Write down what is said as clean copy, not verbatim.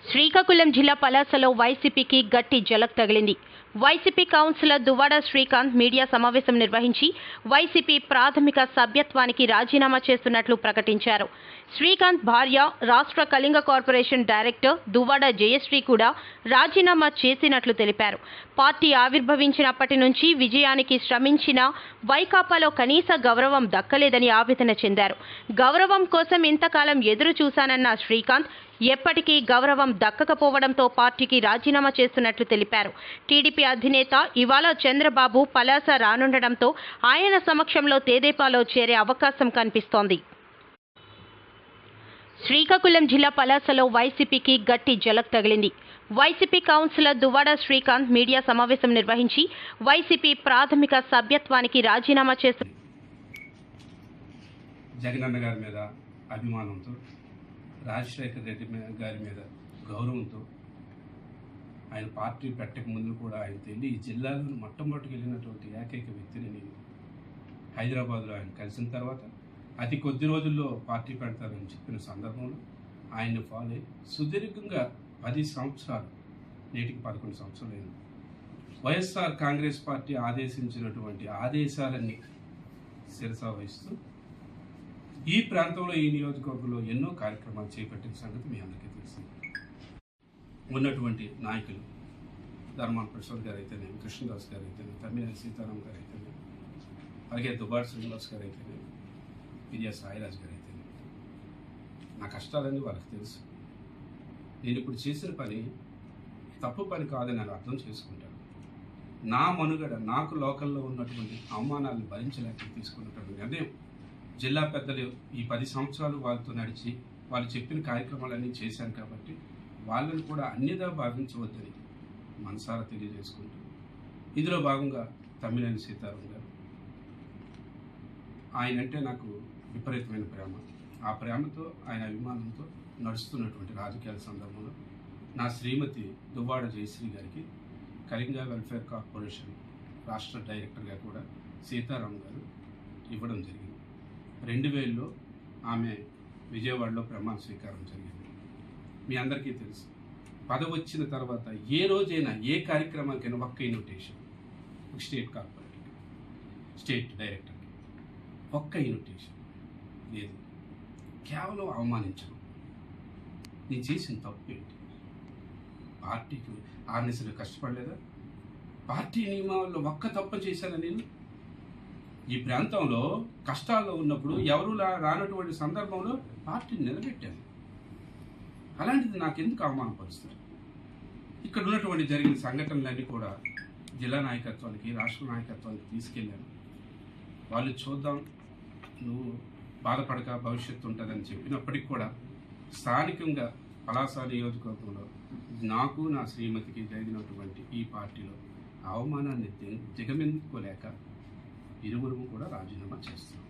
శ్రీకాకుళం జిల్లా పలాసలో వైసీపీకి గట్టి జలక్ తగిలింది. వైసీపీ కౌన్సిలర్ దువ్వాడ శ్రీకాంత్ మీడియా సమావేశం నిర్వహించి వైసీపీ ప్రాథమిక సభ్యత్వానికి రాజీనామా చేస్తున్నట్లు ప్రకటించారు. శ్రీకాంత్ భార్య రాష్ట్ర కళింగ కార్పొరేషన్ డైరెక్టర్ దువ్వాడ జయశ్రీ కూడా రాజీనామా చేసినట్లు తెలిపారు. పార్టీ ఆవిర్భవించినప్పటి నుంచి విజయానికి శ్రమించిన వైకాపాలో కనీస గౌరవం దక్కలేదని ఆవేదన చెందారు. గౌరవం కోసం ఇంతకాలం ఎదురు చూశానన్న శ్రీకాంత్ ఎప్పటికీ గౌరవం దక్కకపోవడంతో పార్టీకి రాజీనామా చేస్తున్నట్లు తెలిపారు. టీడీపీ అధినేత ఇవాళ చంద్రబాబు పలాస రానుండడంతో ఆయన సమక్షంలో తెదేపాలో చేరే అవకాశం కనిపిస్తోంది. శ్రీకాకుళం జిల్లా పలాసలో వైసీపీకి గట్టి జలక్ తగిలింది. వైసీపీ కౌన్సిలర్ దువ్వాడ శ్రీకాంత్ మీడియా సమావేశం నిర్వహించి వైసీపీ ప్రాథమిక సభ్యత్వానికి రాజీనామా చేస్తున్నారు. జగనన్న గారి మీద అభిమానంతో, రాజశేఖర్ రెడ్డి గారి మీద గౌరవంతో ఆయన పార్టీ పెట్టక ముందు కూడా ఆయనతో వెళ్ళి ఈ జిల్లాలో మొట్టమొదటికి వెళ్ళినటువంటి ఏకైక వ్యక్తిని నేను. హైదరాబాద్లో ఆయన కలిసిన తర్వాత అతి కొద్ది రోజుల్లో పార్టీ పెడతారని చెప్పిన సందర్భంలో ఆయన్ని ఫాలో అయ్యి సుదీర్ఘంగా 10 సంవత్సరాలు, నేటికి 11 సంవత్సరాలు అయింది. వైఎస్ఆర్ కాంగ్రెస్ పార్టీ ఆదేశించినటువంటి ఆదేశాలన్నీ శిరసా వహిస్తూ ఈ ప్రాంతంలో, ఈ నియోజకవర్గంలో ఎన్నో కార్యక్రమాలు చేపట్టిన సంగతి మీ అందరికీ తెలిసింది. ఉన్నటువంటి నాయకులు ధర్మాన ప్రసాద్ గారు అయితేనేమి, కృష్ణదాస్ గారు అయితేనేమి, తమ్మినేని సీతారాం గారు అయితేనేమి, అలాగే దువ్వాడ శ్రీనివాస్ గారు అయితేనేమి, విజయ సాయిరాజ్ గారు అయితేనేమి, నా కష్టాలన్నీ వాళ్ళకి తెలుసు. నేను ఇప్పుడు చేసిన పని తప్పు పని కాదని నేను అర్థం చేసుకుంటాను. నా మనుగడ, నాకు లోకల్లో ఉన్నటువంటి అవమానాలను భరించలేక తీసుకున్నటువంటి నిర్ణయం. జిల్లా పెద్దలు ఈ 10 సంవత్సరాలు వాళ్ళతో నడిచి వాళ్ళు చెప్పిన కార్యక్రమాలన్నీ చేశాను కాబట్టి వాళ్ళని కూడా అన్యదా భావించవద్దని మనసారా తెలియజేసుకుంటూ, ఇందులో భాగంగా తమ్మినేని సీతారాం గారు, ఆయనంటే నాకు విపరీతమైన ప్రేమ. ఆ ప్రేమతో, ఆయన అభిమానంతో నడుస్తున్నటువంటి రాజకీయాల సందర్భంలో నా శ్రీమతి దువ్వాడ జయశ్రీ గారికి కళింగ వెల్ఫేర్ కార్పొరేషన్ రాష్ట్ర డైరెక్టర్గా కూడా సీతారాం గారు ఇవ్వడం జరిగింది. 2000లో ఆమె విజయవాడలో ప్రమాణ స్వీకారం జరిగింది. మీ అందరికీ తెలుసు. పదవి వచ్చిన తర్వాత ఏ రోజైనా ఏ కార్యక్రమానికైనా ఒక్క ఇన్విటేషన్, స్టేట్ కార్పొరేటర్కి, స్టేట్ డైరెక్టర్కి ఒక్క ఇన్విటేషన్ లేదు. కేవలం అవమానించడం. నేను చేసిన తప్పు ఏంటి? పార్టీకి ఆర్నిసలు కష్టపడలేదా? పార్టీ నియమాల్లో ఒక్క తప్పు చేశానా నేను? ఈ ప్రాంతంలో కష్టాల్లో ఉన్నప్పుడు ఎవరు రానటువంటి సందర్భంలో పార్టీని నిలబెట్టాను. అలాంటిది నాకెందుకు అవమానపరుస్తారు? ఇక్కడ ఉన్నటువంటి జరిగిన సంఘటనలన్నీ కూడా జిల్లా నాయకత్వానికి, రాష్ట్ర నాయకత్వానికి తీసుకెళ్ళాను. వాళ్ళు చూద్దాం, నువ్వు బాధపడక భవిష్యత్తు ఉంటుందని చెప్పినప్పటికి కూడా స్థానికంగా పలాస నియోజకవర్గంలో నాకు, నా శ్రీమతికి జరిగినటువంటి ఈ పార్టీలో అవమానాన్ని దిగమిందుకోలేక ఇరువురు కూడా రాజీనామా చేస్తున్నాం.